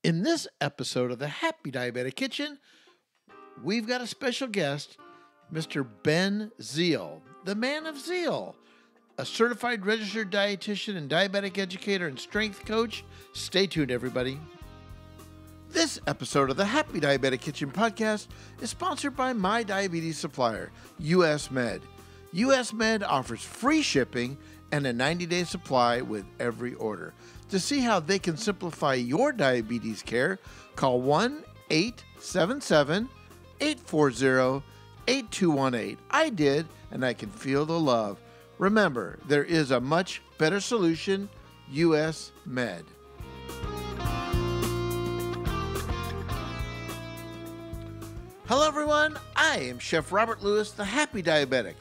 In this episode of the Happy Diabetic Kitchen, we've got a special guest, Mr. Ben Zeel, the man of Zeal, a certified registered dietitian and diabetic educator and strength coach. Stay tuned, everybody. This episode of the Happy Diabetic Kitchen podcast is sponsored by my diabetes supplier, US Med. US Med offers free shipping and a 90-day supply with every order. To see how they can simplify your diabetes care, call 1-877-840-8218. I did, and I can feel the love. Remember, there is a much better solution, US Med. Hello everyone, I am Chef Robert Lewis, the Happy Diabetic,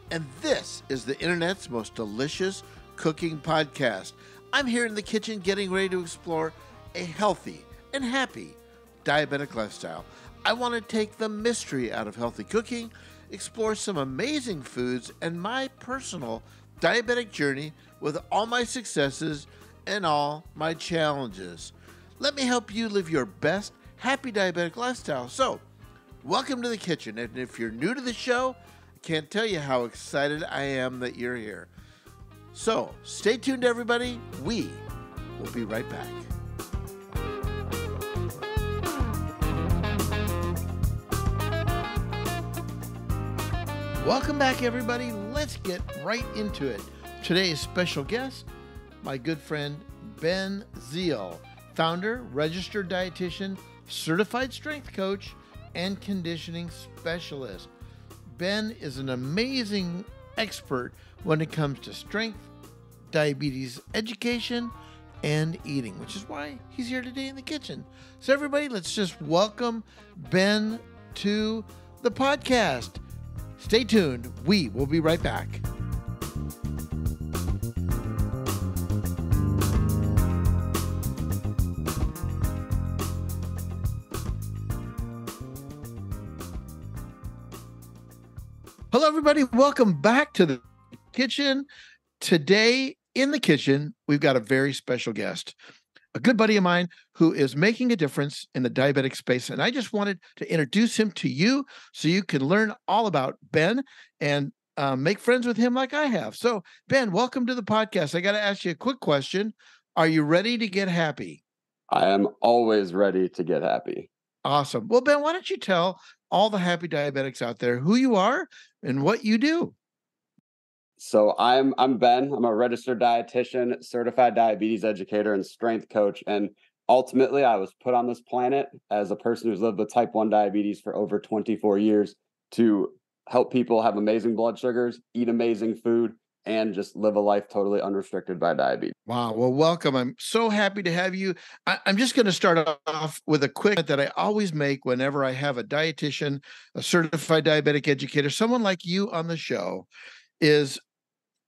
and this is the internet's most delicious cooking podcast. I'm here in the kitchen getting ready to explore a healthy and happy diabetic lifestyle. I want to take the mystery out of healthy cooking, explore some amazing foods, and my personal diabetic journey with all my successes and all my challenges. Let me help you live your best happy diabetic lifestyle. So, welcome to the kitchen, and if you're new to the show, I can't tell you how excited I am that you're here. So, stay tuned, everybody. We will be right back. Welcome back, everybody. Let's get right into it. Today's special guest, my good friend, Ben Zeel, founder, registered dietitian, certified strength coach, and conditioning specialist. Ben is an amazing expert when it comes to strength, diabetes education, and eating, which is why he's here today in the kitchen. So everybody, let's just welcome Ben to the podcast. Stay tuned. We will be right back. Hello, everybody. Welcome back to the kitchen. Today in the kitchen, we've got a very special guest, a good buddy of mine who is making a difference in the diabetic space. And I just wanted to introduce him to you so you can learn all about Ben and make friends with him like I have. So, Ben, welcome to the podcast. I got to ask you a quick question. Are you ready to get happy? I am always ready to get happy. Awesome. Well, Ben, why don't you tell all the happy diabetics out there who you are and what you do? So I'm Ben. I'm a registered dietitian, certified diabetes educator, and strength coach. And ultimately, I was put on this planet as a person who's lived with type 1 diabetes for over 24 years to help people have amazing blood sugars, eat amazing food, and just live a life totally unrestricted by diabetes. Wow. Well, welcome. I'm so happy to have you. I'm just going to start off with a quick that I always make whenever I have a dietitian, a certified diabetic educator, someone like you on the show, is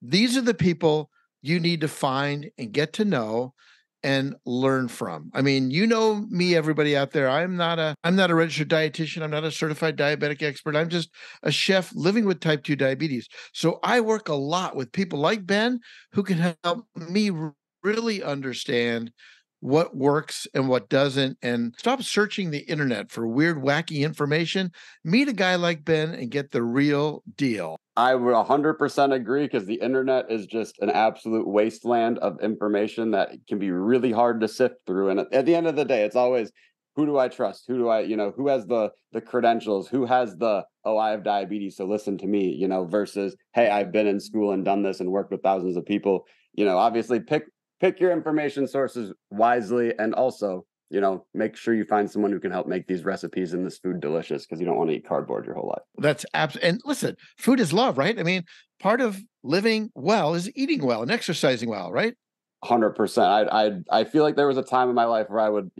these are the people you need to find and get to know and learn from. I mean, you know me, everybody out there. I'm not a registered dietitian. I'm not a certified diabetic expert. I'm just a chef living with type 2 diabetes. So I work a lot with people like Ben who can help me really understand what works and what doesn't, and stop searching the internet for weird, wacky information. Meet a guy like Ben and get the real deal. I would 100% agree, because the internet is just an absolute wasteland of information that can be really hard to sift through. And at the end of the day, it's always, who do I trust? Who do I, who has the credentials? Who has I have diabetes, so listen to me, versus, hey, I've been in school and done this and worked with thousands of people. Obviously pick your information sources wisely, and also, make sure you find someone who can help make these recipes and this food delicious, because you don't want to eat cardboard your whole life. That's absolutely. And listen, food is love, right? I mean, part of living well is eating well and exercising well, right? 100%. I feel like there was a time in my life where I would,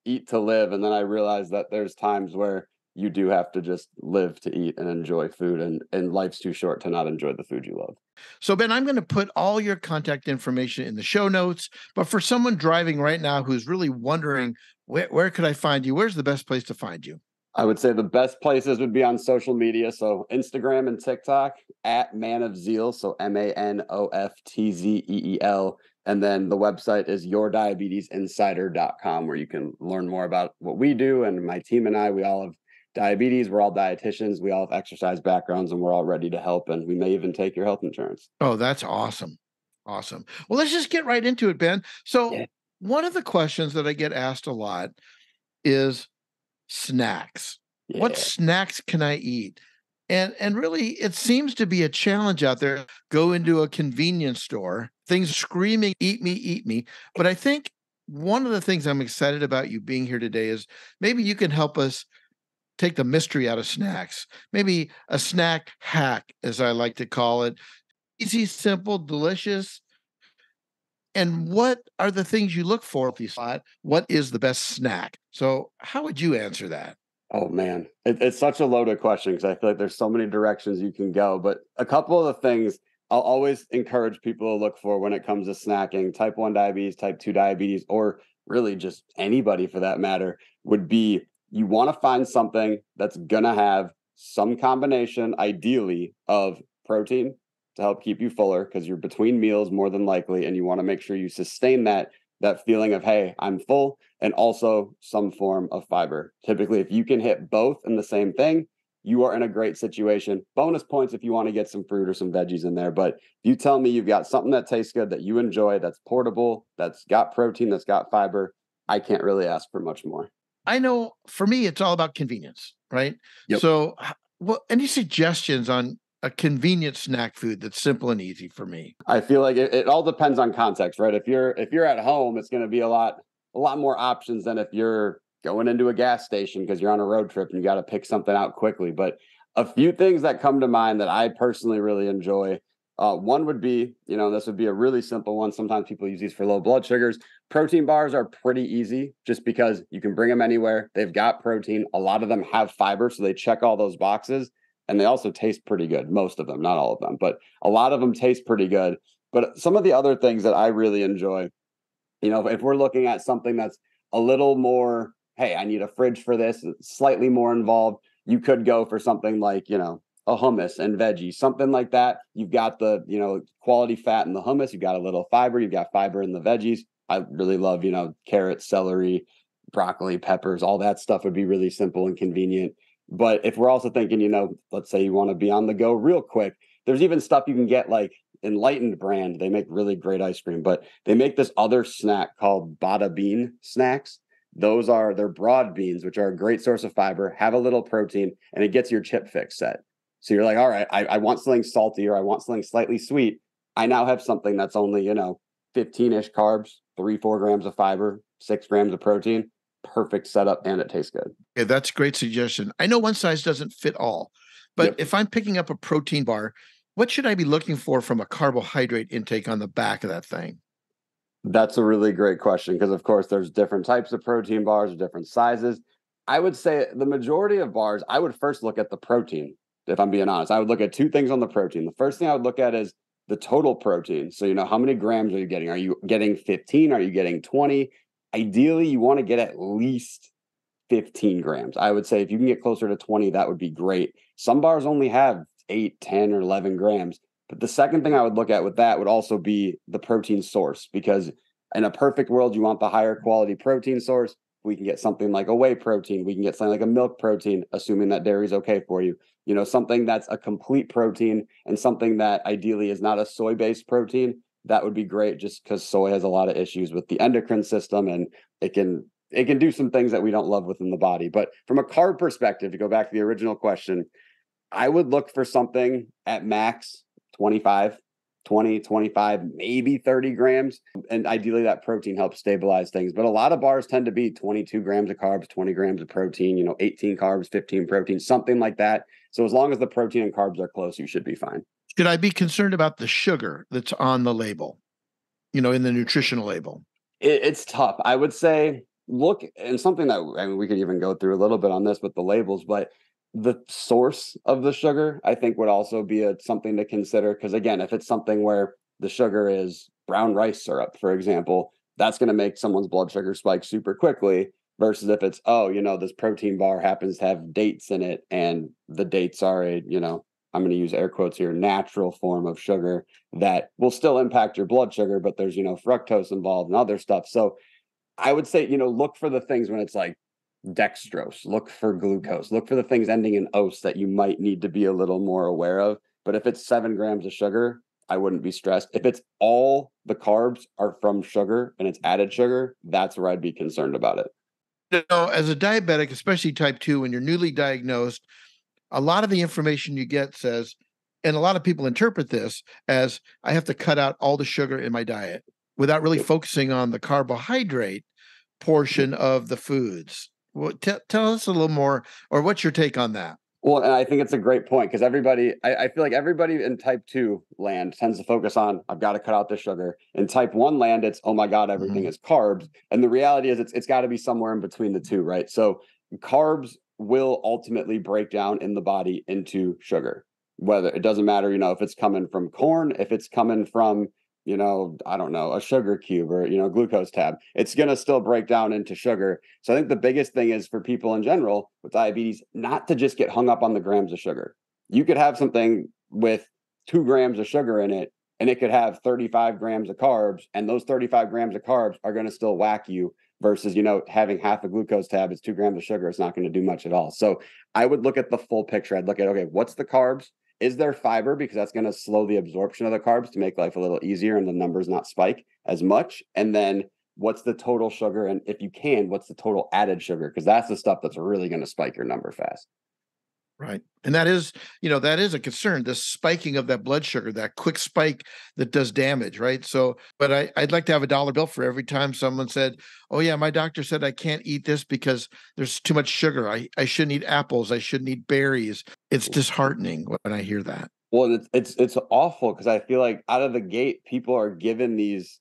eat to live. And then I realized that there's times where you do have to just live to eat and enjoy food, and life's too short to not enjoy the food you love. So, Ben, I'm going to put all your contact information in the show notes, but for someone driving right now who's really wondering, where could I find you? Where's the best place to find you? I would say the best places would be on social media. So Instagram and TikTok at Man of Zeal. So MANOFTZEEL. And then the website is yourdiabetesinsider.com, where you can learn more about what we do. And my team and I, we all have diabetes. We're all dietitians. We all have exercise backgrounds, and we're all ready to help. And we may even take your health insurance. Oh, that's awesome. Awesome. Well, let's just get right into it, Ben. So, one of the questions that I get asked a lot is snacks. What snacks can I eat? And really, it seems to be a challenge out there. Go into a convenience store, things screaming, eat me, eat me. But I think one of the things I'm excited about you being here today is maybe you can help us take the mystery out of snacks. Maybe a snack hack, as I like to call it. Easy, simple, delicious. And what are the things you look for if you thought, what is the best snack? So, how would you answer that? Oh man, it's such a loaded question because I feel like there's so many directions you can go. But a couple of the things I'll always encourage people to look for when it comes to snacking, type 1 diabetes, type 2 diabetes, or really just anybody for that matter, would be you want to find something that's going to have some combination, ideally, of protein to help keep you fuller because you're between meals more than likely, and you want to make sure you sustain that feeling of, hey, I'm full, and also some form of fiber. Typically, if you can hit both in the same thing, you are in a great situation. Bonus points if you want to get some fruit or some veggies in there. But if you tell me you've got something that tastes good, that you enjoy, that's portable, that's got protein, that's got fiber, I can't really ask for much more. I know for me, it's all about convenience, right? Yep. So, well, any suggestions on a convenient snack food that's simple and easy for me? I feel like it all depends on context, right? If you're at home, it's going to be a lot more options than if you're going into a gas station because you're on a road trip and you got to pick something out quickly. But a few things that come to mind that I personally really enjoy. One would be, this would be a really simple one. Sometimes people use these for low blood sugars. Protein bars are pretty easy just because you can bring them anywhere. They've got protein. A lot of them have fiber, so they check all those boxes. And they also taste pretty good. Most of them, not all of them, but a lot of them taste pretty good. But some of the other things that I really enjoy, if we're looking at something that's a little more, hey, I need a fridge for this, slightly more involved, you could go for something like, a hummus and veggie, something like that. You've got the, quality fat in the hummus. You've got a little fiber. You've got fiber in the veggies. I really love, carrots, celery, broccoli, peppers, all that stuff would be really simple and convenient. But if we're also thinking, let's say you want to be on the go real quick, there's even stuff you can get like Enlightened brand. They make really great ice cream, but they make this other snack called Bada Bean snacks. They're broad beans, which are a great source of fiber, have a little protein, and it gets your chip fix set. So you're like, all right, I want something salty or I want something slightly sweet. I now have something that's only, 15-ish carbs, 3-4 grams of fiber, 6 grams of protein. Perfect setup, and it tastes good. Yeah, that's a great suggestion. I know one size doesn't fit all, but if I'm picking up a protein bar, what should I be looking for from a carbohydrate intake on the back of that thing? That's a really great question because, of course, there's different types of protein bars, different sizes. I would say the majority of bars, I would first look at the protein, if I'm being honest. I would look at two things on the protein. The first thing I would look at is the total protein. So, how many grams are you getting? Are you getting 15? Are you getting 20? Ideally, you want to get at least 15 grams. I would say if you can get closer to 20, that would be great. Some bars only have 8, 10, or 11 grams. But the second thing I would look at with that would also be the protein source, because in a perfect world, you want the higher quality protein source. We can get something like a whey protein. We can get something like a milk protein, assuming that dairy is okay for you. Something that's a complete protein and something that ideally is not a soy-based protein. That would be great just because soy has a lot of issues with the endocrine system, and it can do some things that we don't love within the body. But from a carb perspective, to go back to the original question, I would look for something at max 25, 20, 25, maybe 30 grams. And ideally that protein helps stabilize things. But a lot of bars tend to be 22 grams of carbs, 20 grams of protein, 18 carbs, 15 protein, something like that. So as long as the protein and carbs are close, you should be fine. Should I be concerned about the sugar that's on the label, in the nutritional label? It's tough. I would say look, and something that we could even go through a little bit on this with the labels, but the source of the sugar, I think, would also be something to consider. Because again, if it's something where the sugar is brown rice syrup, for example, that's going to make someone's blood sugar spike super quickly. Versus if it's, this protein bar happens to have dates in it, and the dates are I'm going to use air quotes here, natural form of sugar that will still impact your blood sugar, but there's, fructose involved and other stuff. So I would say, look for the things when it's like dextrose, look for glucose, look for the things ending in ose that you might need to be a little more aware of. But if it's 7 grams of sugar, I wouldn't be stressed. If it's all the carbs are from sugar and it's added sugar, that's where I'd be concerned about it. As a diabetic, especially type 2, when you're newly diagnosed, a lot of the information you get says, and a lot of people interpret this as I have to cut out all the sugar in my diet without really focusing on the carbohydrate portion of the foods. Well, tell us a little more, or what's your take on that? Well, and I think it's a great point because I feel like everybody in type 2 land tends to focus on, I've got to cut out the sugar. In type 1 land, it's, oh my God, everything is carbs. And the reality is it's got to be somewhere in between the two, right? So carbs will ultimately break down in the body into sugar. Whether it doesn't matter, if it's coming from corn, if it's coming from, I don't know, a sugar cube or, glucose tab, it's going to still break down into sugar. So I think the biggest thing is for people in general with diabetes, not to just get hung up on the grams of sugar. You could have something with 2 grams of sugar in it, and it could have 35 grams of carbs, and those 35 grams of carbs are going to still whack you versus, having half a glucose tab, it's 2 grams of sugar. It's not going to do much at all. So I would look at the full picture. I'd look at, okay, what's the carbs? Is there fiber? Because that's going to slow the absorption of the carbs to make life a little easier and the numbers not spike as much. And then what's the total sugar? And if you can, what's the total added sugar? Because that's the stuff that's really going to spike your number fast. Right. And that is a concern, the spiking of that blood sugar, that quick spike that does damage, right? So, but I'd like to have a dollar bill for every time someone said, oh yeah, my doctor said I can't eat this because there's too much sugar. I shouldn't eat apples. I shouldn't eat berries. It's disheartening when I hear that. Well, it's awful because I feel like out of the gate, people are given these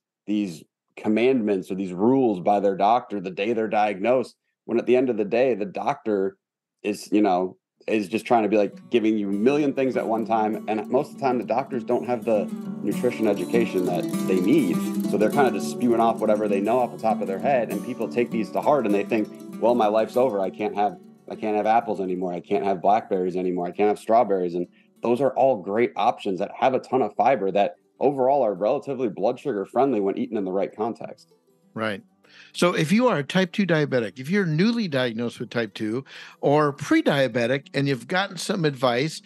commandments or these rules by their doctor the day they're diagnosed, when at the end of the day, the doctor is just trying to be like giving you a million things at one time. And most of the time, the doctors don't have the nutrition education that they need. So they're kind of just spewing off whatever they know off the top of their head. And people take these to heart and they think, well, my life's over. I can't have apples anymore. I can't have blackberries anymore. I can't have strawberries. And those are all great options that have a ton of fiber that overall are relatively blood sugar friendly when eaten in the right context. Right. So if you are a type 2 diabetic, if you're newly diagnosed with type 2 or pre-diabetic and you've gotten some advice,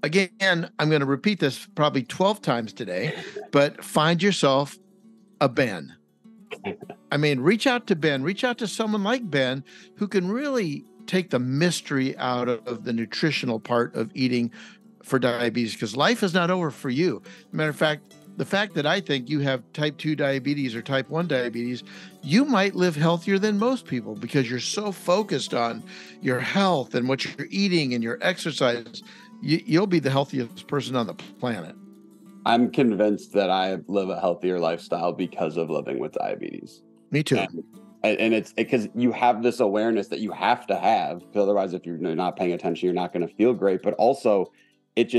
again, I'm going to repeat this probably 12 times today, but find yourself a Ben. I mean, reach out to Ben, reach out to someone like Ben who can really take the mystery out of the nutritional part of eating for diabetes, because life is not over for you. Matter of fact, the fact that I think you have type 2 diabetes or type 1 diabetes, you might live healthier than most people because you're so focused on your health and what you're eating and your exercise. You'll be the healthiest person on the planet. I'm convinced that I live a healthier lifestyle because of living with diabetes. Me too. And it's because you have this awareness that you have to have, because otherwise, if you're not paying attention, you're not going to feel great. But also, if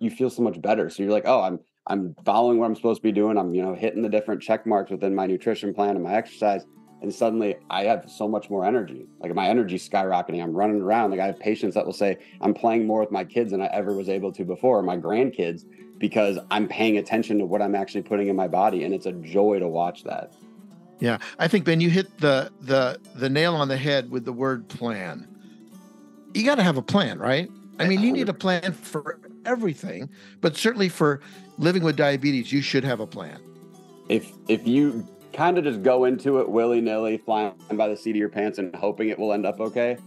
you feel so much better. So you're like, oh, I'm following what I'm supposed to be doing. I'm, hitting the different check marks within my nutrition plan and my exercise. And suddenly I have so much more energy. Like my energy's skyrocketing. I'm running around. Like I have patients that will say, I'm playing more with my kids than I ever was able to before, my grandkids, because I'm paying attention to what I'm actually putting in my body. And it's a joy to watch that. Yeah. I think, Ben, you hit the nail on the head with the word plan. You got to have a plan, right? I mean, you need a plan for everything, but certainly for living with diabetes, you should have a plan. If you kind of just go into it willy-nilly, flying by the seat of your pants and hoping it will end up okay,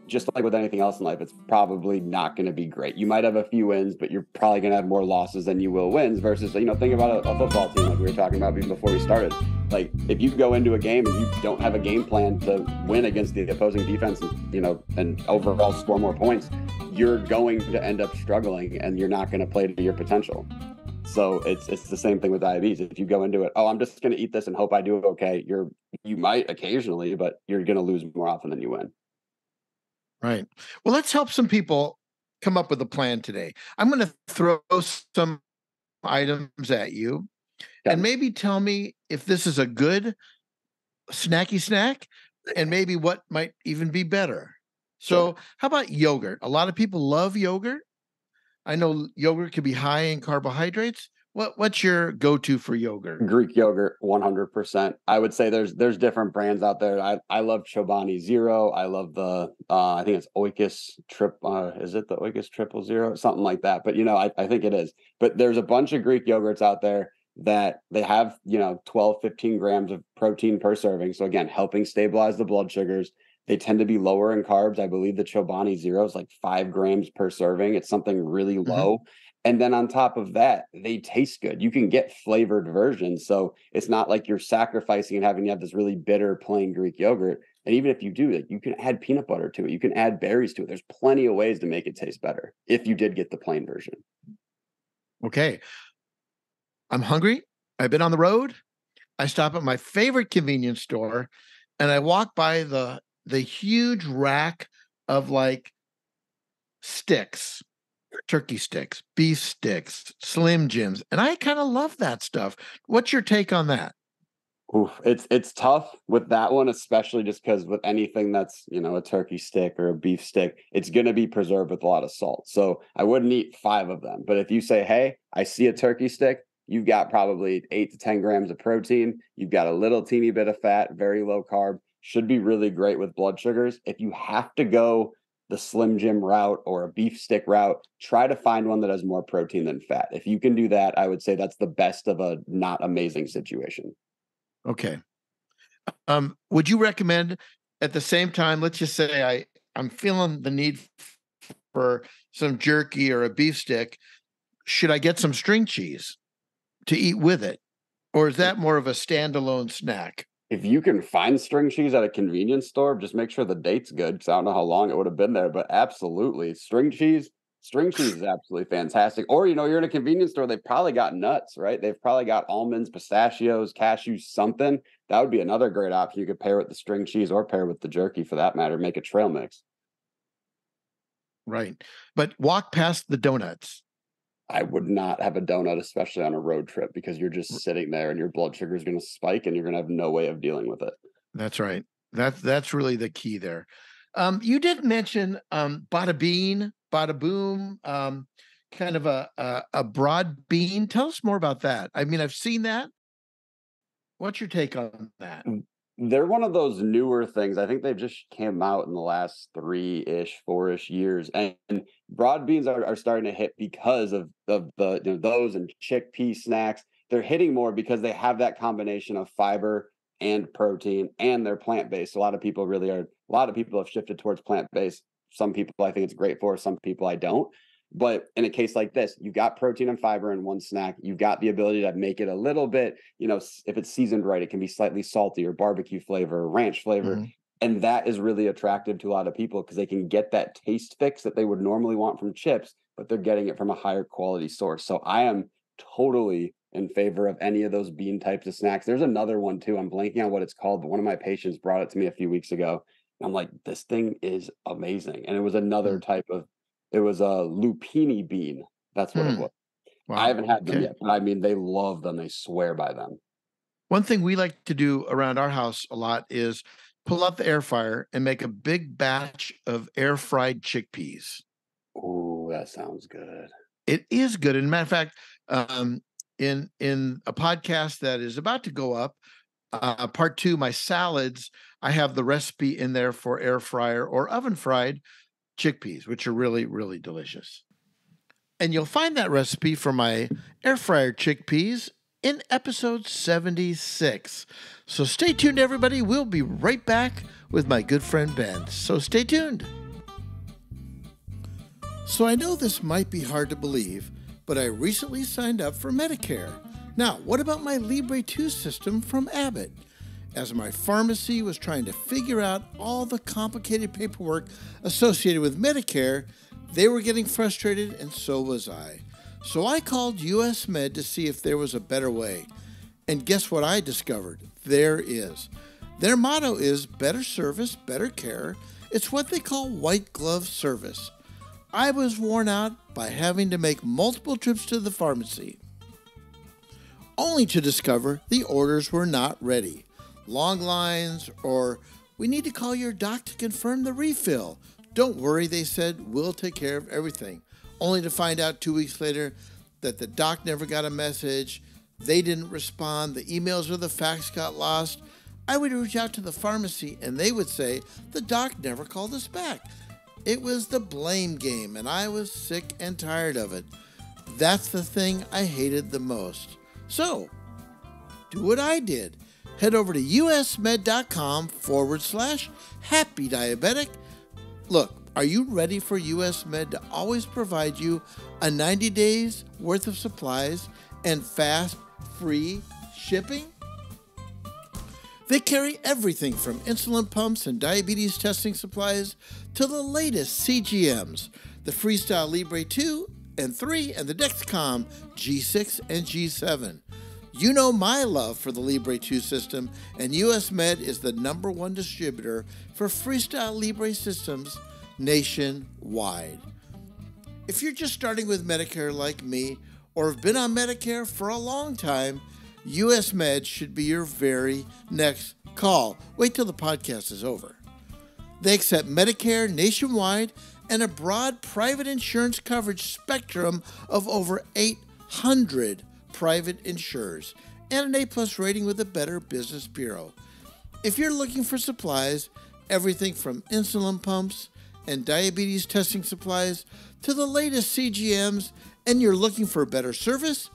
just like with anything else in life, it's probably not going to be great. You might have a few wins, but you're probably going to have more losses than you will wins versus, think about a football team like we were talking about before we started. Like if you go into a game and you don't have a game plan to win against the opposing defense and, and overall score more points, you're going to end up struggling and you're not going to play to your potential. So it's the same thing with diabetes. If you go into it, oh, I'm just going to eat this and hope I do okay, you might occasionally, but you're going to lose more often than you win. Right. Well, let's help some people come up with a plan today. I'm going to throw some items at you and maybe tell me if this is a good snacky snack and maybe what might even be better. So how about yogurt? A lot of people love yogurt. I know yogurt can be high in carbohydrates. What's your go-to for yogurt? Greek yogurt, 100%. I would say there's different brands out there. I love Chobani Zero. I love the I think it's Oikos is it the Oikos Triple Zero? Something like that. But I think it is. But there's a bunch of Greek yogurts out there that they have, 12, 15 grams of protein per serving. So again, helping stabilize the blood sugars. They tend to be lower in carbs. I believe the Chobani Zero is like 5 grams per serving. It's something really low. And then on top of that, they taste good. You can get flavored versions. So it's not like you're sacrificing and having to have this really bitter plain Greek yogurt. And even if you do it, you can add peanut butter to it. You can add berries to it. There's plenty of ways to make it taste better if you did get the plain version. Okay. I'm hungry. I've been on the road. I stop at my favorite convenience store and I walk by the huge rack of like sticks, turkey sticks, beef sticks, Slim Jims. And I kind of love that stuff. What's your take on that? Oof, it's tough with that one, especially just because with anything that's, a turkey stick or a beef stick, it's going to be preserved with a lot of salt. So I wouldn't eat 5 of them. But if you say, hey, I see a turkey stick, you've got probably 8 to 10 grams of protein. You've got a little teeny bit of fat, very low carb, should be really great with blood sugars. If you have to go the Slim Jim route or a beef stick route, try to find one that has more protein than fat. If you can do that, I would say that's the best of a not amazing situation. Okay. Would you recommend at the same time, let's just say I'm feeling the need for some jerky or a beef stick. Should I get some string cheese to eat with it? Or is that more of a standalone snack? If you can find string cheese at a convenience store, just make sure the date's good, because I don't know how long it would have been there, but absolutely. String cheese is absolutely fantastic. Or, you're in a convenience store, they've probably got nuts, right? They've probably got almonds, pistachios, cashews, something. That would be another great option. You could pair with the string cheese or pair with the jerky for that matter, make a trail mix. Right. But walk past the donuts. I would not have a donut, especially on a road trip, because you're just sitting there and your blood sugar is going to spike and you're going to have no way of dealing with it. That's right. That's really the key there. You did mention bada bean, bada boom, kind of a broad bean. Tell us more about that. I mean, I've seen that. What's your take on that? They're one of those newer things. I think they've just came out in the last 3-ish, 4-ish years. And broad beans are starting to hit because of the those and chickpea snacks. They're hitting more because they have that combination of fiber and protein, and they're plant-based. A lot of people have shifted towards plant-based. Some people I think it's great for, some people I don't. But in a case like this, you've got protein and fiber in one snack. You've got the ability to make it a little bit, if it's seasoned right, it can be slightly salty or barbecue flavor, or ranch flavor. Mm-hmm. And that is really attractive to a lot of people because they can get that taste fix that they would normally want from chips, but they're getting it from a higher quality source. So I am totally in favor of any of those bean types of snacks. There's another one too. I'm blanking on what it's called, but one of my patients brought it to me a few weeks ago. I'm like, this thing is amazing. And it was another type of, it was a lupini bean. That's what it was. Wow. I haven't had them yet, but I mean, they love them. They swear by them. One thing we like to do around our house a lot is pull out the air fryer and make a big batch of air fried chickpeas. Oh, that sounds good. It is good. And matter of fact, in a podcast that is about to go up, part 2, my salads, I have the recipe in there for air fryer or oven fried chickpeas, which are really, really delicious. And you'll find that recipe for my air fryer chickpeas in episode 76. So stay tuned, everybody. We'll be right back with my good friend Ben. So stay tuned. So I know this might be hard to believe, but I recently signed up for Medicare. Now, what about my Libre 2 system from Abbott? As my pharmacy was trying to figure out all the complicated paperwork associated with Medicare, they were getting frustrated, and so was I. So I called US Med to see if there was a better way. And guess what I discovered? There is. Their motto is better service, better care. It's what they call white glove service. I was worn out by having to make multiple trips to the pharmacy, only to discover the orders were not ready. Long lines, or we need to call your doc to confirm the refill. Don't worry, they said, we'll take care of everything. only to find out 2 weeks later that the doc never got a message, they didn't respond, the emails or the fax got lost. I would reach out to the pharmacy and they would say, the doc never called us back. It was the blame game and I was sick and tired of it. That's the thing I hated the most. So, do what I did. Head over to usmed.com/happy diabetic. Look, are you ready for US Med to always provide you a 90 days worth of supplies and fast, free shipping? They carry everything from insulin pumps and diabetes testing supplies to the latest CGMs, the Freestyle Libre 2 and 3 and the Dexcom G6 and G7. You know my love for the Libre 2 system, and US Med is the #1 distributor for Freestyle Libre systems nationwide. If you're just starting with Medicare like me, or have been on Medicare for a long time, US Med should be your very next call. Wait till the podcast is over. They accept Medicare nationwide and a broad private insurance coverage spectrum of over 800 private insurers and an A+ rating with a Better Business Bureau. If you're looking for supplies, everything from insulin pumps and diabetes testing supplies to the latest CGMs, and you're looking for better service,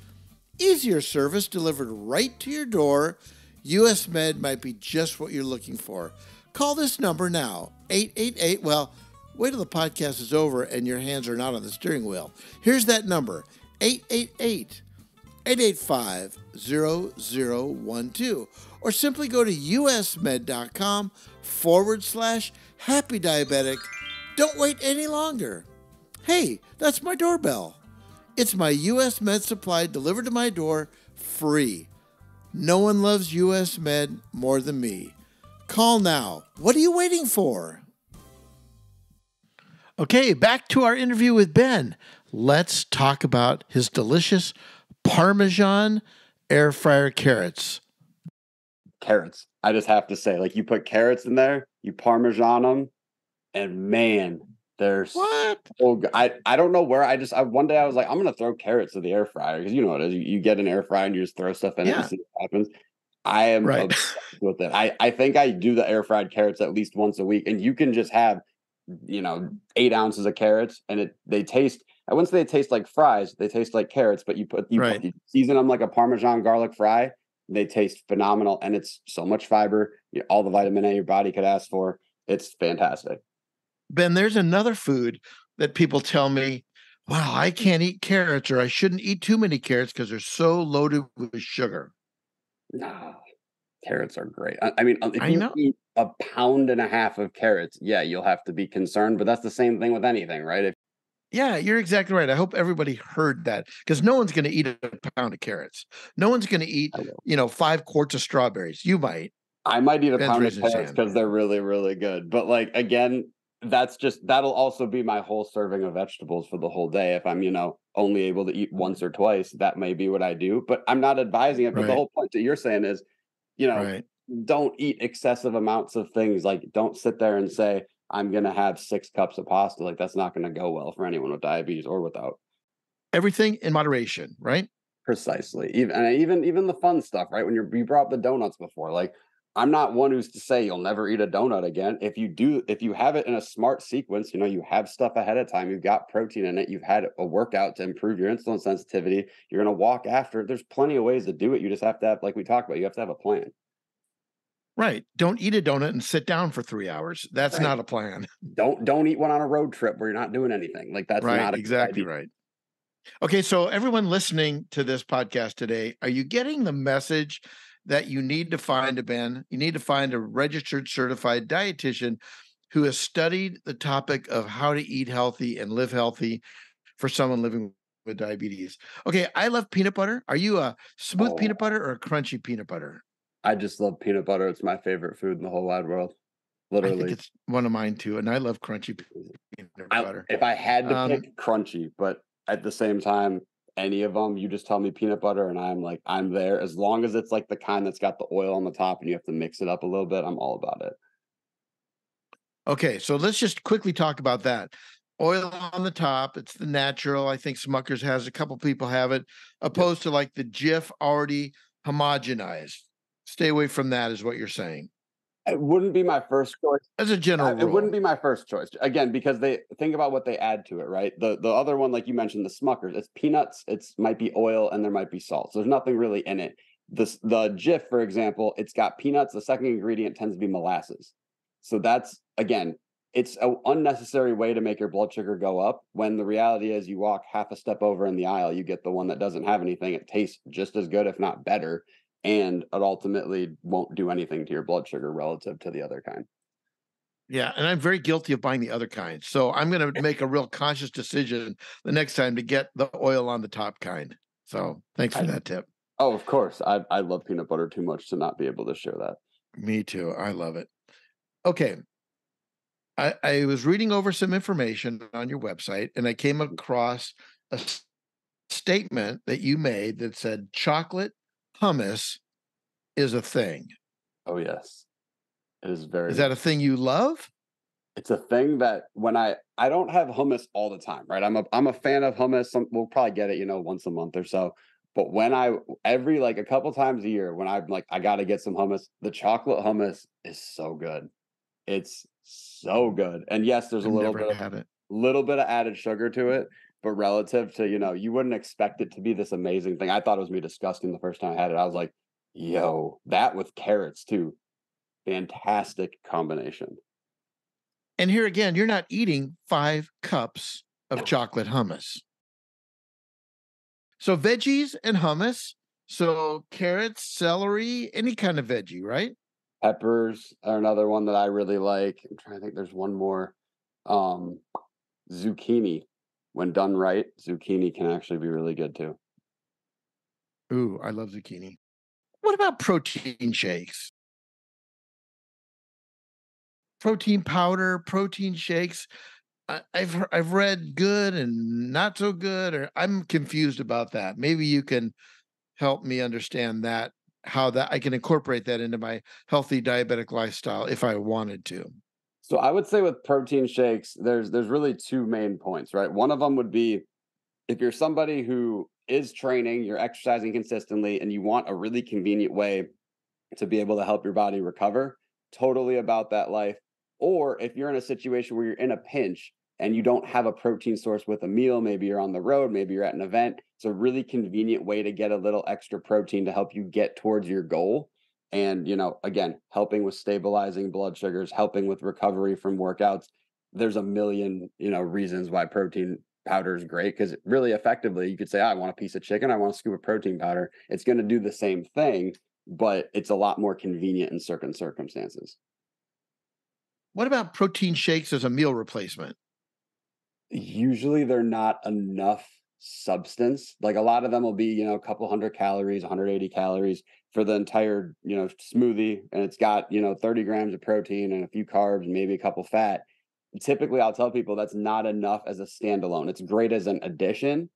easier service delivered right to your door, US Med might be just what you're looking for. Call this number now, 888, well, wait till the podcast is over and your hands are not on the steering wheel. Here's that number, 888-885-0012, or simply go to usmed.com/happy diabetic. Don't wait any longer. Hey, that's my doorbell. It's my US Med supply delivered to my door free. No one loves US Med more than me. Call now. What are you waiting for? Okay, back to our interview with Ben. Let's talk about his delicious Parmesan air fryer carrots. Carrots. I just have to say, like, you put carrots in there, you Parmesan them, and man, they're What? so good. I don't know where one day I was like, I'm gonna throw carrots in the air fryer because you know what it is. You get an air fryer and you just throw stuff in it and see what happens. I am obsessed with it. I think I do the air fried carrots at least once a week, and you can just have 8 ounces of carrots, and they taste. I wouldn't say they taste like fries. They taste like carrots, but you season them like a Parmesan garlic fry. They taste phenomenal, and it's so much fiber, all the vitamin A your body could ask for. It's fantastic. Ben, there's another food that people tell me, wow, I can't eat carrots, or I shouldn't eat too many carrots because they're so loaded with sugar. No, carrots are great. I mean, if you eat 1.5 pounds of carrots, yeah, you'll have to be concerned, but that's the same thing with anything, right? Yeah, you're exactly right. I hope everybody heard that, because no one's going to eat 1 pound of carrots. No one's going to eat, 5 quarts of strawberries. You might. I might eat a pound of carrots because they're really, really good. But again, that'll also be my whole serving of vegetables for the whole day. If I'm, only able to eat once or twice, that may be what I do, but I'm not advising it. But the whole point that you're saying is, don't eat excessive amounts of things. Like, don't sit there and say, I'm going to have 6 cups of pasta. Like, that's not going to go well for anyone with diabetes or without. Everything in moderation, right? Precisely. Even the fun stuff, right? When you brought up the donuts before, like, I'm not one who's to say you'll never eat a donut again. If you have it in a smart sequence, you have stuff ahead of time, you've got protein in it, you've had a workout to improve your insulin sensitivity, you're going to walk after it. There's plenty of ways to do it. You just have to have, like we talked about, you have to have a plan. Right. Don't eat a donut and sit down for 3 hours. That's not a plan. Don't eat one on a road trip where you're not doing anything. Like, that's not exactly right. Okay, so everyone listening to this podcast today, are you getting the message that you need to find you need to find a registered certified dietitian who has studied the topic of how to eat healthy and live healthy for someone living with diabetes? Okay, I love peanut butter. Are you a smooth peanut butter or a crunchy peanut butter? I just love peanut butter. It's my favorite food in the whole wide world. Literally. I think it's one of mine too, and I love crunchy peanut butter. If I had to pick, crunchy, but at the same time, any of them, you just tell me peanut butter and I'm there. As long as it's like the kind that's got the oil on the top and you have to mix it up a little bit, I'm all about it. Okay, so let's just quickly talk about that. oil on the top. It's the natural. I think Smucker's has a couple people have it, opposed to like the Jif already homogenized. Stay away from that, is what you're saying. It wouldn't be my first choice. As a general It wouldn't rule. be my first choice. Again, because they think about what they add to it, right? The other one, like you mentioned, the Smuckers, it's peanuts, it's might be oil, and there might be salt. So there's nothing really in it. The Jif, for example, it's got peanuts. The second ingredient tends to be molasses. So that's, again, it's an unnecessary way to make your blood sugar go up, when the reality is you walk half a step over in the aisle, you get the one that doesn't have anything. It tastes just as good, if not better, and it ultimately won't do anything to your blood sugar relative to the other kind. Yeah, and I'm very guilty of buying the other kind. So I'm going to make a real conscious decision the next time to get the oil on the top kind. So thanks for that tip. Oh, of course. I love peanut butter too much to not be able to share that. Me too. I love it. Okay. I was reading over some information on your website, and I came across a statement that you made that said chocolate hummus is a thing. Oh, yes. It is very Is that a much. thing you love? It's a thing that when I don't have hummus all the time, right? I'm a fan of hummus. We'll probably get it, once a month or so. But when every like a couple times a year, when I'm like, I got to get some hummus, the chocolate hummus is so good. It's so good. And yes, there's a I've never had it. little bit of added sugar to it, but relative to, you wouldn't expect it to be this amazing thing. I thought it was me disgusting the first time I had it. I was like, yo, that with carrots too. Fantastic combination. And here again, you're not eating 5 cups of chocolate hummus. So veggies and hummus. So carrots, celery, any kind of veggie, right? Peppers are another one that I really like. I'm trying to think, there's one more. Um, Zucchini. When done right, zucchini can actually be really good too. Ooh, I love zucchini. What about protein shakes? Protein powder, protein shakes. I've read good and not so good, or I'm confused about that. Maybe you can help me understand that, how that I can incorporate that into my healthy diabetic lifestyle if I wanted to. So I would say with protein shakes, there's really two main points, right? One of them would be, if you're somebody who is training, you're exercising consistently, and you want a really convenient way to be able to help your body recover, totally about that life. Or if you're in a situation where you're in a pinch and you don't have a protein source with a meal, maybe you're on the road, maybe you're at an event, it's a really convenient way to get a little extra protein to help you get towards your goal. And, again, helping with stabilizing blood sugars, helping with recovery from workouts. There's a million, reasons why protein powder is great, because really effectively you could say, I want a piece of chicken, I want a scoop of protein powder. It's going to do the same thing, but it's a lot more convenient in certain circumstances. What about protein shakes as a meal replacement? Usually they're not enough substance. Like a lot of them will be, a couple hundred calories, 180 calories for the entire, smoothie. And it's got, 30 grams of protein and a few carbs, and maybe a couple fat. Typically, I'll tell people that's not enough as a standalone. It's great as an addition,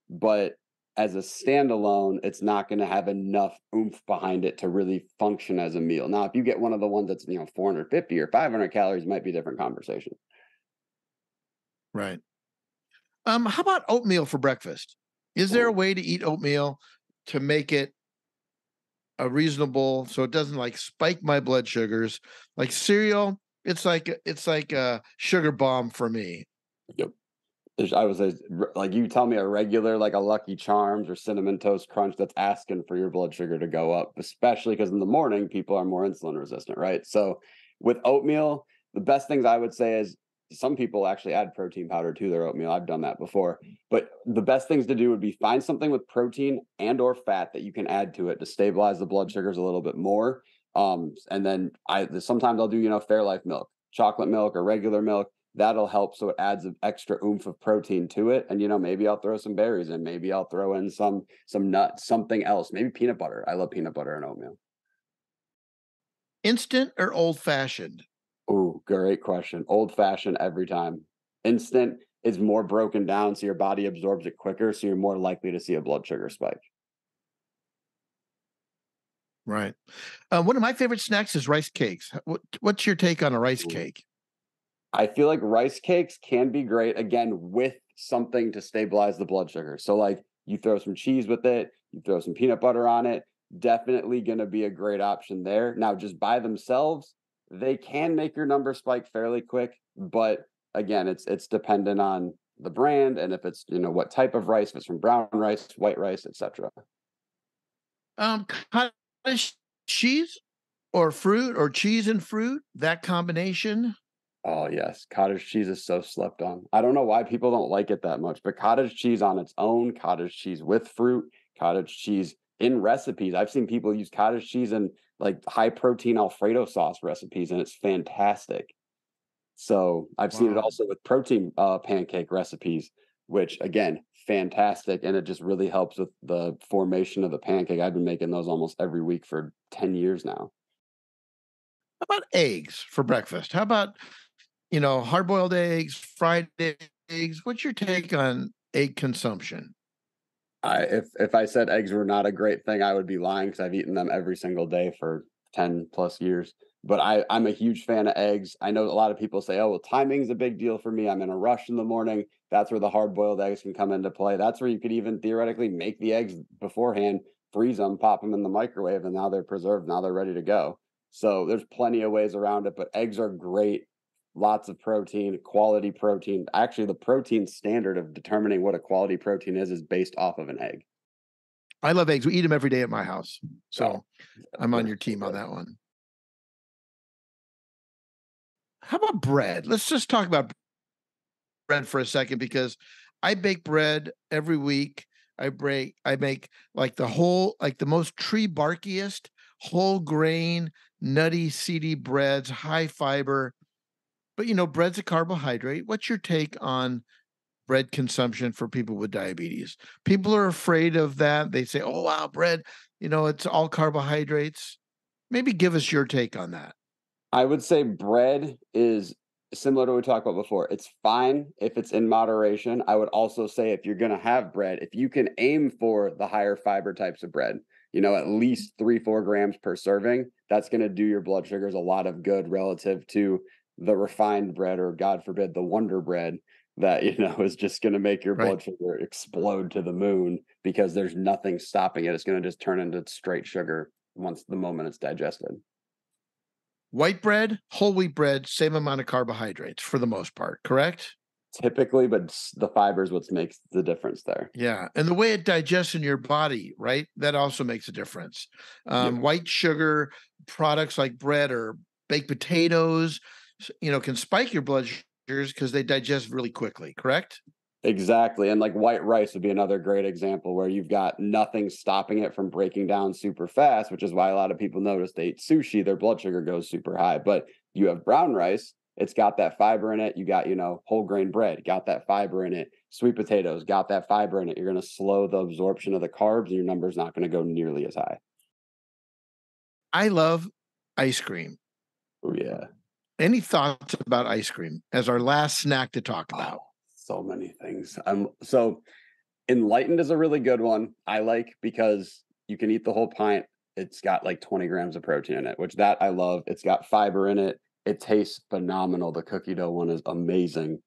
but as a standalone, it's not going to have enough oomph behind it to really function as a meal. Now, if you get one of the ones that's, 450 or 500 calories, might be a different conversation. Right. How about oatmeal for breakfast? Is there a Ooh. way to eat oatmeal to make it a reasonable, so it doesn't like spike my blood sugars? Like cereal, it's like a sugar bomb for me. Yep. I would say, like, you tell me a regular, like a Lucky Charms or Cinnamon Toast Crunch, that's asking for your blood sugar to go up, especially because in the morning people are more insulin resistant, right? So with oatmeal, the best things I would say is, some people actually add protein powder to their oatmeal. I've done that before, but the best things to do would be find something with protein and or fat that you can add to it to stabilize the blood sugars a little bit more. And then sometimes I'll do, Fairlife milk, chocolate milk, or regular milk. That'll help, so it adds an extra oomph of protein to it. And maybe I'll throw some berries in, maybe I'll throw in some nuts, something else, maybe peanut butter. I love peanut butter and oatmeal. Instant or old fashioned? Ooh, great question. Old fashioned every time. Instant is more broken down, so your body absorbs it quicker, so you're more likely to see a blood sugar spike. Right. One of my favorite snacks is rice cakes. What's your take on a rice Ooh. cake? I feel like rice cakes can be great, again, with something to stabilize the blood sugar. So, like, you throw some cheese with it, you throw some peanut butter on it, definitely going to be a great option there. Now, just by themselves, they can make your number spike fairly quick, but again, it's dependent on the brand and if it's, what type of rice, if it's from brown rice, white rice, etc. Cottage cheese or fruit or cheese and fruit, that combination. Oh, yes. Cottage cheese is so slept on. I don't know why people don't like it that much, but cottage cheese on its own, cottage cheese with fruit, cottage cheese in recipes. I've seen people use cottage cheese in like high protein Alfredo sauce recipes, and it's fantastic. So I've seen it Wow. also with protein pancake recipes, which again, fantastic. And it just really helps with the formation of the pancake. I've been making those almost every week for 10 years now. How about eggs for breakfast? How about, hard boiled eggs, fried eggs? What's your take on egg consumption? If I said eggs were not a great thing, I would be lying because I've eaten them every single day for 10 plus years. But I'm a huge fan of eggs. I know a lot of people say, oh, well, timing's a big deal for me. I'm in a rush in the morning. That's where the hard boiled eggs can come into play. That's where you could even theoretically make the eggs beforehand, freeze them, pop them in the microwave, and now they're preserved. Now they're ready to go. So there's plenty of ways around it, but eggs are great. Lots of protein, quality protein. Actually, the protein standard of determining what a quality protein is based off of an egg. I love eggs. We eat them every day at my house. Oh, So I'm on they're your so team on good. that one. How about bread? Let's just talk about bread for a second because I bake bread every week. I make like the most tree barkiest, whole grain, nutty, seedy breads, high fiber. But bread's a carbohydrate. What's your take on bread consumption for people with diabetes? People are afraid of that. They say, "Oh wow, bread, it's all carbohydrates." Maybe give us your take on that. I would say bread is similar to what we talked about before. It's fine if it's in moderation. I would also say if you're going to have bread, if you can aim for the higher fiber types of bread, at least 3-4 grams per serving, that's going to do your blood sugars a lot of good relative to the refined bread or, God forbid, the Wonder Bread that, is just going to make your Right. blood sugar explode to the moon because there's nothing stopping it. It's going to just turn into straight sugar once the moment it's digested. White bread, whole wheat bread, same amount of carbohydrates for the most part, correct? Typically, but the fiber is what makes the difference there. Yeah. And the way it digests in your body, right? That also makes a difference. Yeah, White sugar products like bread or baked potatoes, can spike your blood sugars because they digest really quickly, correct? exactly. And like white rice would be another great example where you've got nothing stopping it from breaking down super fast, which is why a lot of people notice they eat sushi, their blood sugar goes super high. But you have brown rice, it's got that fiber in it. You got, whole grain bread, got that fiber in it. Sweet potatoes, got that fiber in it. You're going to slow the absorption of the carbs and your number's not going to go nearly as high. I love ice cream. Oh, yeah. Any thoughts about ice cream as our last snack to talk Oh, about? so many things. So Enlightened is a really good one. I like because you can eat the whole pint. It's got like 20 grams of protein in it, which that I love. It's got fiber in it. It tastes phenomenal. The cookie dough one is amazing.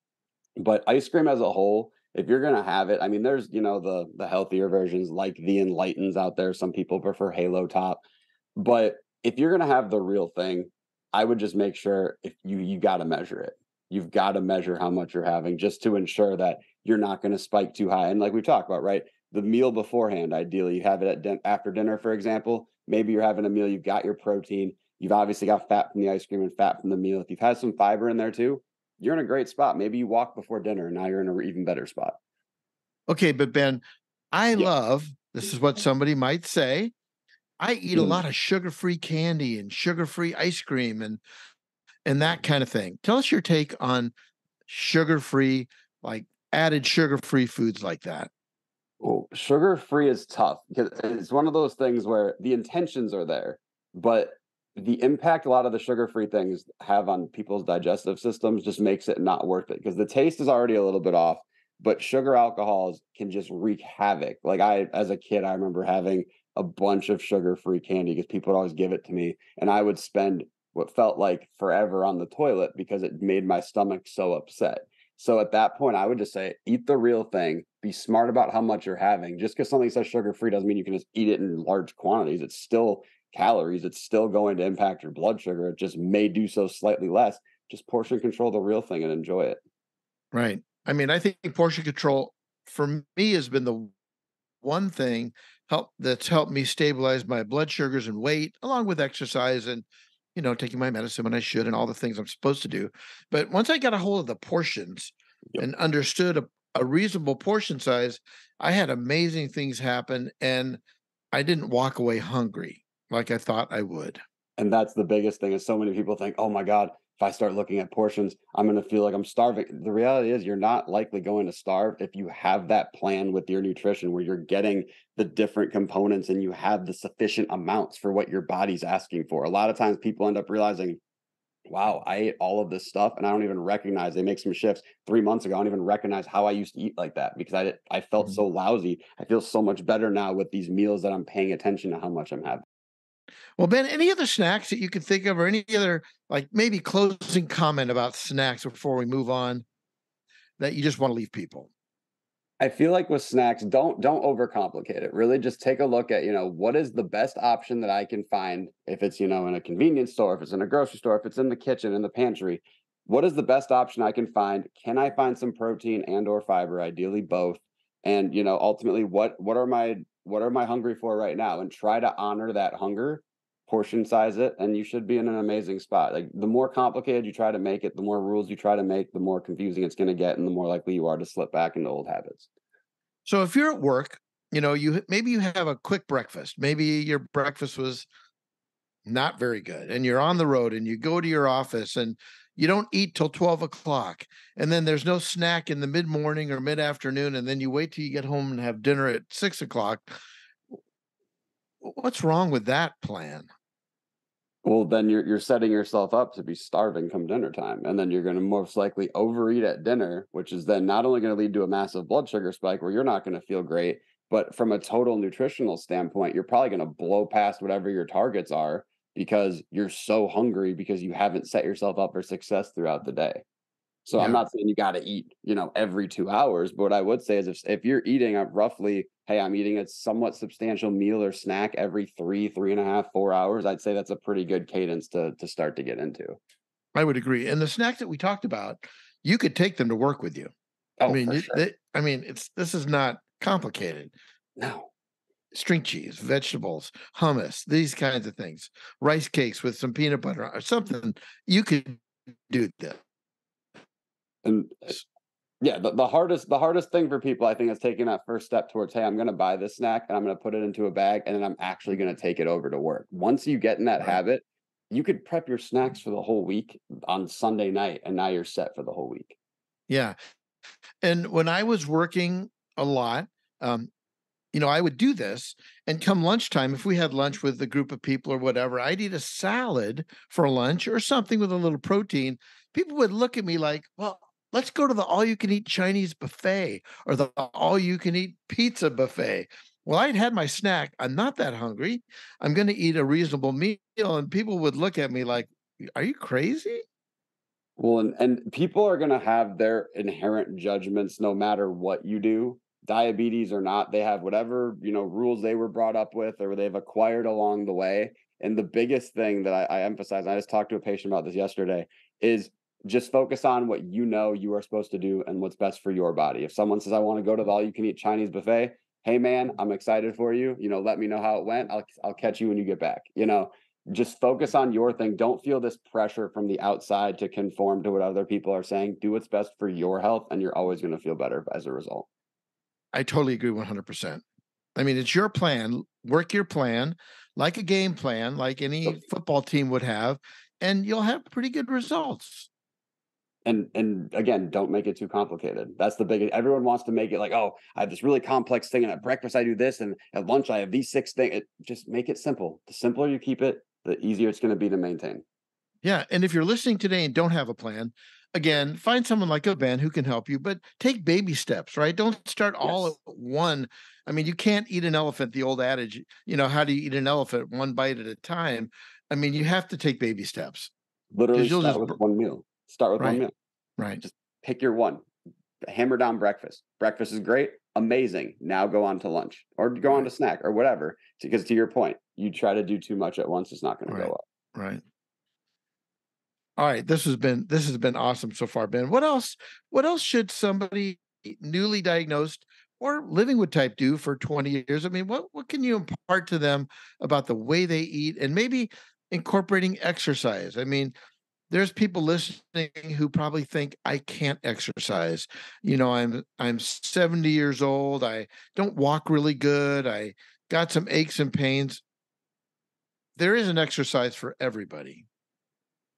But ice cream as a whole, if you're gonna have it, I mean, there's the healthier versions like the Enlightens out there. Some people prefer Halo Top, but if you're gonna have the real thing, I would just make sure if you got to measure it. You've got to measure how much you're having just to ensure that you're not going to spike too high. And like we talked about, right? The meal beforehand, ideally, you have it after dinner, for example. Maybe you're having a meal, you've got your protein, you've obviously got fat from the ice cream and fat from the meal. If you've had some fiber in there too, you're in a great spot. Maybe you walk before dinner, and now you're in an even better spot. Okay, but Ben, I Yeah. love this is what somebody might say. I eat a Mm. lot of sugar-free candy and sugar-free ice cream and that kind of thing. Tell us your take on sugar-free, like added sugar-free foods like that. Well, sugar free is tough because it's one of those things where the intentions are there, but the impact a lot of the sugar free things have on people's digestive systems just makes it not worth it because the taste is already a little bit off. But sugar alcohols can just wreak havoc. Like as a kid, I remember having a bunch of sugar free candy because people would always give it to me, and I would spend what felt like forever on the toilet because it made my stomach so upset. So at that point, I would just say, eat the real thing. Be smart about how much you're having. Just because something says sugar free doesn't mean you can just eat it in large quantities. It's still calories. It's still going to impact your blood sugar. It just may do so slightly less. Just portion control the real thing and enjoy it. Right. I mean, I think portion control for me has been the one thing that's helped me stabilize my blood sugars and weight, along with exercise and, taking my medicine when I should and all the things I'm supposed to do. But once I got a hold of the portions Yep. and understood a reasonable portion size, I had amazing things happen and I didn't walk away hungry like I thought I would. And that's the biggest thing is so many people think, oh my God, if I start looking at portions, I'm going to feel like I'm starving. The reality is you're not likely going to starve if you have that plan with your nutrition where you're getting the different components and you have the sufficient amounts for what your body's asking for. A lot of times people end up realizing, wow, I ate all of this stuff and I don't even recognize. They make some shifts 3 months ago. I don't even recognize how I used to eat like that because I felt Mhm. so lousy. I feel so much better now with these meals that I'm paying attention to how much I'm having. Well, Ben, any other snacks that you can think of, or any other, like maybe closing comment about snacks before we move on that you just want to leave people? I feel like with snacks, don't overcomplicate it. Really just take a look at, what is the best option that I can find if it's, in a convenience store, if it's in a grocery store, if it's in the kitchen, in the pantry. What is the best option I can find? Can I find some protein and or fiber, ideally both? And, ultimately what am I hungry for right now? And try to honor that hunger, portion size it, and you should be in an amazing spot. Like the more complicated you try to make it, the more rules you try to make, the more confusing it's going to get and the more likely you are to slip back into old habits. So if you're at work, maybe you have a quick breakfast. Maybe your breakfast was not very good and you're on the road and you go to your office and you don't eat till 12 o'clock. And then there's no snack in the mid morning or mid afternoon. And then you wait till you get home and have dinner at 6 o'clock. What's wrong with that plan? Well, then you're setting yourself up to be starving come dinner time, and then you're going to most likely overeat at dinner, which is then not only going to lead to a massive blood sugar spike where you're not going to feel great, but from a total nutritional standpoint, you're probably going to blow past whatever your targets are because you're so hungry because you haven't set yourself up for success throughout the day. So I'm Yeah. not saying you got to eat, every 2 hours. But what I would say is if you're eating a roughly, hey, I'm eating a somewhat substantial meal or snack every 3.5, 4 hours, I'd say that's a pretty good cadence to start to get into. I would agree. And the snacks that we talked about, you could take them to work with you. I Oh, mean, for sure. this is not complicated. No. String cheese, vegetables, hummus, these kinds of things, rice cakes with some peanut butter or something. You could do that. And yeah, the hardest thing for people, I think, is taking that first step towards, hey, I'm going to buy this snack and I'm going to put it into a bag and then I'm actually going to take it over to work. Once you get in that Right. habit, you could prep your snacks for the whole week on Sunday night, and now you're set for the whole week. Yeah. And when I was working a lot, um, I would do this and come lunchtime, if we had lunch with a group of people or whatever, I'd eat a salad for lunch or something with a little protein. People would look at me like, well, let's go to the all you can eat Chinese buffet or the all you can eat pizza buffet. Well, I'd had my snack. I'm not that hungry. I'm going to eat a reasonable meal. And people would look at me like, are you crazy? Well, and people are going to have their inherent judgments no matter what you do, diabetes or not. They have whatever, rules they were brought up with or they've acquired along the way. And the biggest thing that I emphasize, and I just talked to a patient about this yesterday, is just focus on what you are supposed to do and what's best for your body. If someone says, I want to go to the all you can eat Chinese buffet, hey man, I'm excited for you. Let me know how it went. I'll catch you when you get back. Just focus on your thing. Don't feel this pressure from the outside to conform to what other people are saying. Do what's best for your health, and you're always going to feel better as a result. I totally agree 100%. I mean, it's your plan. Work your plan like a game plan, like any football team would have, and you'll have pretty good results. And again, don't make it too complicated. That's the biggest. Everyone wants to make it like, oh, I have this really complex thing, and at breakfast I do this, and at lunch I have these 6 things. Just make it simple. The simpler you keep it, the easier it's going to be to maintain. Yeah. And if you're listening today and don't have a plan, again, find someone like a Ben who can help you, but take baby steps, right? Don't start all at Yes. one. I mean, you can't eat an elephant, the old adage, how do you eat an elephant one bite at a time? I mean, you have to take baby steps. Literally You'll start just with one meal. Start with one right, meal. right. Just pick your one. Hammer down breakfast. Breakfast is great, amazing. Now go on to lunch or go on to snack or whatever. Because to your point, you try to do too much at once, it's not going to go up. Right. All right. This has been awesome so far, Ben. What else should somebody newly diagnosed or living with type 2 for 20 years? I mean, what can you impart to them about the way they eat and maybe incorporating exercise? I mean, there's people listening who probably think I can't exercise. I'm 70 years old. I don't walk really good. I got some aches and pains. There is an exercise for everybody.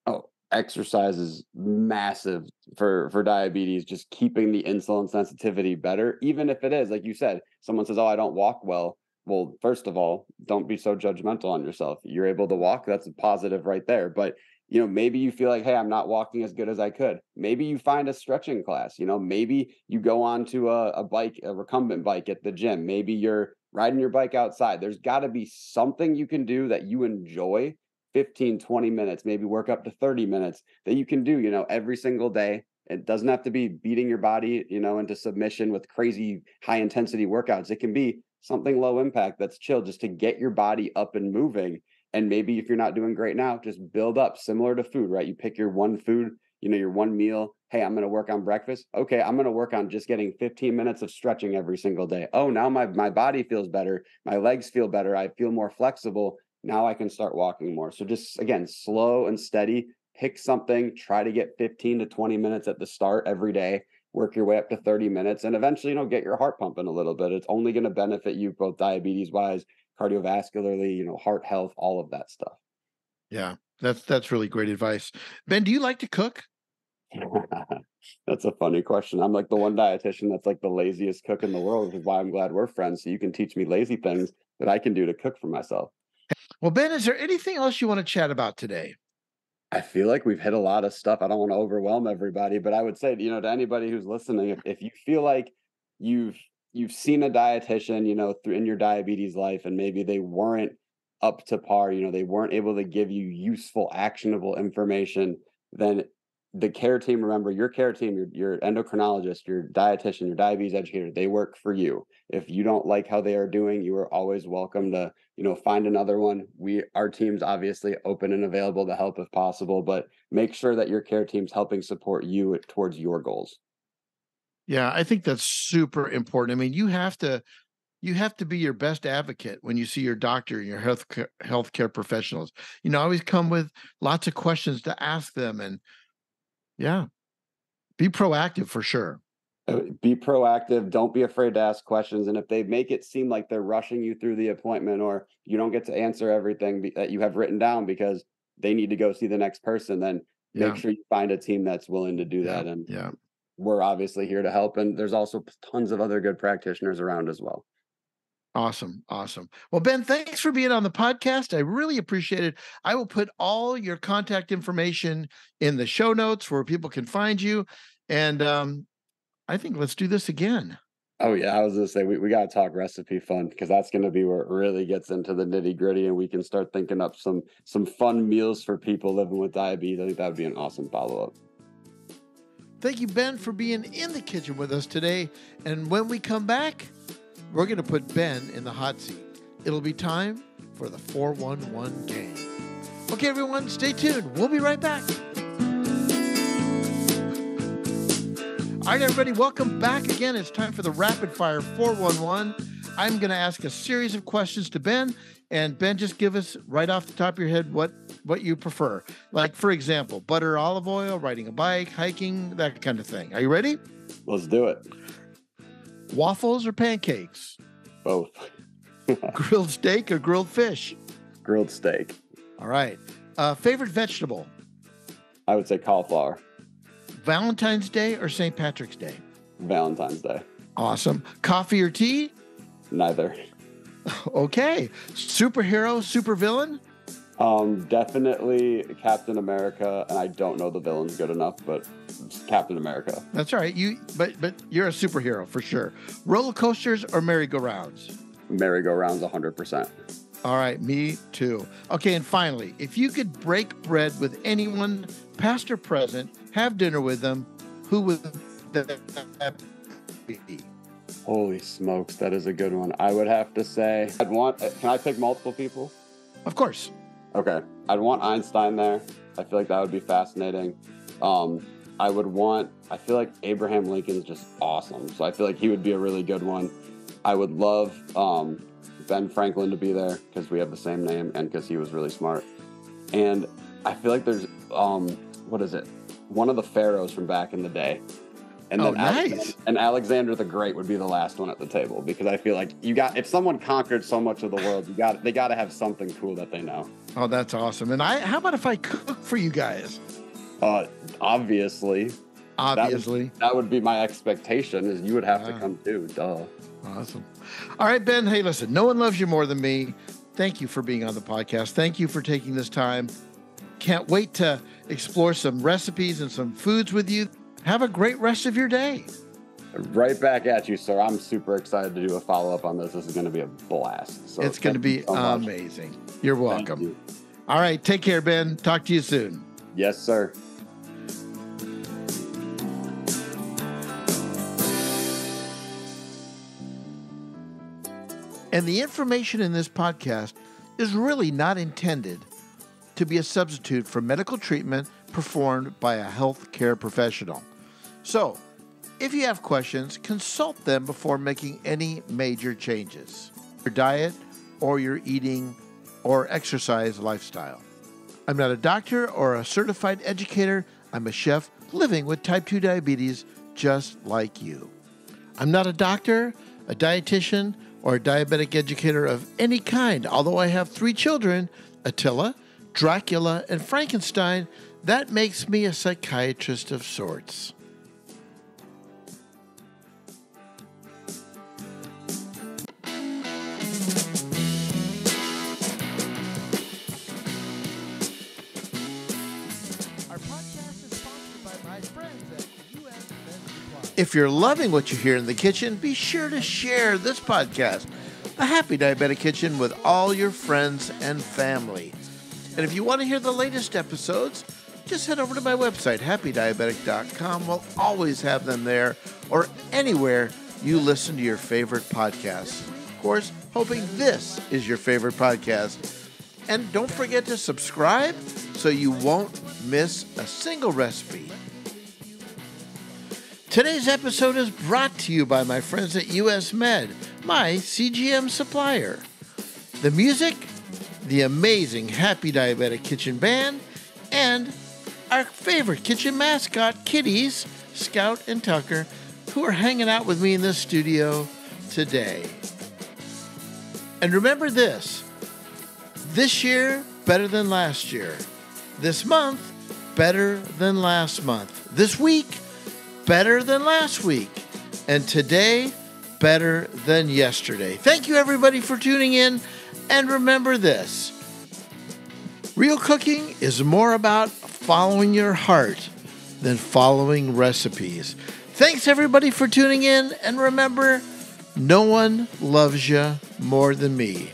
Oh, exercise is massive for diabetes, just keeping the insulin sensitivity better, even if it is, like you said, someone says, "Oh, I don't walk well." Well, first of all, don't be so judgmental on yourself. You're able to walk, that's a positive right there. But maybe you feel like, hey, I'm not walking as good as I could. Maybe you find a stretching class. Maybe you go on to a bike, a recumbent bike at the gym. Maybe you're riding your bike outside. There's got to be something you can do that you enjoy, 15, 20 minutes, maybe work up to 30 minutes, that you can do, every single day. It doesn't have to be beating your body, into submission with crazy high intensity workouts. It can be something low impact that's chill, just to get your body up and moving. And maybe if you're not doing great now, just build up, similar to food, right? You pick your one food, your one meal. Hey, I'm going to work on breakfast. Okay, I'm going to work on just getting 15 minutes of stretching every single day. Oh, now my body feels better. My legs feel better. I feel more flexible. Now I can start walking more. So just, again, slow and steady. Pick something, try to get 15 to 20 minutes at the start every day, work your way up to 30 minutes, and eventually, get your heart pumping a little bit. It's only going to benefit you both diabetes wise, cardiovascularly, heart health, all of that stuff. Yeah, that's really great advice. Ben, do you like to cook? That's a funny question. I'm like the one dietitian that's like the laziest cook in the world, which is why I'm glad we're friends. So you can teach me lazy things that I can do to cook for myself. Well, Ben, is there anything else you want to chat about today? I feel like we've hit a lot of stuff. I don't want to overwhelm everybody, but I would say, to anybody who's listening, if you feel like you've seen a dietitian, through in your diabetes life, and maybe they weren't up to par, they weren't able to give you useful, actionable information, then the care team, remember, your care team, your endocrinologist, your dietitian, your diabetes educator, they work for you. If you don't like how they are doing, you are always welcome to, find another one. Our team's obviously open and available to help if possible, but make sure that your care team's helping support you towards your goals. Yeah, I think that's super important. I mean, you have to be your best advocate when you see your doctor and your healthcare professionals. Always come with lots of questions to ask them, and yeah, be proactive for sure. Be proactive. Don't be afraid to ask questions. And if they make it seem like they're rushing you through the appointment, or you don't get to answer everything that you have written down because they need to go see the next person, then make sure you find a team that's willing to do that. And we're obviously here to help. And there's also tons of other good practitioners around as well. Awesome. Well, Ben, thanks for being on the podcast. I really appreciate it. I will put all your contact information in the show notes where people can find you. And I think let's do this again. Oh yeah, I was gonna say we gotta talk recipe fun, because that's gonna be where it really gets into the nitty gritty, and we can start thinking up some fun meals for people living with diabetes. I think that would be an awesome follow up. Thank you, Ben, for being in the kitchen with us today. And when we come back, we're going to put Ben in the hot seat. It'll be time for the 411 game. Okay, everyone, stay tuned. We'll be right back. All right, everybody, welcome back again. It's time for the Rapid Fire 411. I'm going to ask a series of questions to Ben, and Ben, just give us right off the top of your head what you prefer. Like, for example, butter, olive oil, riding a bike, hiking, that kind of thing. Are you ready? Let's do it. Waffles or pancakes? Both. Grilled steak or grilled fish? Grilled steak. All right. Favorite vegetable? I would say cauliflower. Valentine's Day or St. Patrick's Day? Valentine's Day. Awesome. Coffee or tea? Neither. Okay. Superhero, supervillain? Definitely Captain America, and I don't know the villains good enough, but Captain America. That's all right. But you're a superhero for sure. Roller coasters or merry-go-rounds? Merry-go-rounds 100%. All right, me too. Okay, and finally, if you could break bread with anyone, past or present, have dinner with them, who would that be? Holy smokes, that is a good one. I would have to say, can I pick multiple people? Of course. Okay. I'd want Einstein there. I feel like that would be fascinating. I feel like Abraham Lincoln's just awesome. So I feel like he would be a really good one. I would love Ben Franklin to be there because we have the same name and because he was really smart. And I feel like there's, one of the pharaohs from back in the day. And then nice. Alexander the Great would be the last one at the table because I feel like if someone conquered so much of the world, they got to have something cool that they know. Oh, that's awesome. And how about if I cook for you guys? Obviously. That would be my expectation is you would have to come too. Duh. Awesome. All right, Ben. Hey, listen, no one loves you more than me. Thank you for being on the podcast. Thank you for taking this time. Can't wait to explore some recipes and some foods with you. Have a great rest of your day. Right back at you, sir. I'm super excited to do a follow-up on this. This is going to be a blast. So it's going to be amazing. You're welcome. You. All right. Take care, Ben. Talk to you soon. Yes, sir. And the information in this podcast is really not intended to be a substitute for medical treatment performed by a healthcare professional. So, if you have questions, consult them before making any major changes. Your diet or your eating or exercise lifestyle. I'm not a doctor or a certified educator. I'm a chef living with type 2 diabetes just like you. I'm not a doctor, a dietitian, or a diabetic educator of any kind. Although I have 3 children, Attila, Dracula, and Frankenstein, that makes me a psychiatrist of sorts. If you're loving what you hear in the kitchen, be sure to share this podcast, The Happy Diabetic Kitchen, with all your friends and family. And if you want to hear the latest episodes, just head over to my website, happydiabetic.com. We'll always have them there or anywhere you listen to your favorite podcasts. Of course, hoping this is your favorite podcast. And don't forget to subscribe so you won't miss a single recipe. Today's episode is brought to you by my friends at US Med, my CGM supplier. The music, the amazing Happy Diabetic Kitchen Band, and our favorite kitchen mascot, kitties, Scout and Tucker, who are hanging out with me in the studio today. And remember this year, better than last year. This month, better than last month. This week, better than last week. And today, better than yesterday. Thank you, everybody, for tuning in. And remember this. Real cooking is more about following your heart than following recipes. Thanks, everybody, for tuning in. And remember, no one loves you more than me.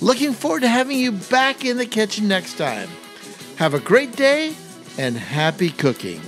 Looking forward to having you back in the kitchen next time. Have a great day and happy cooking.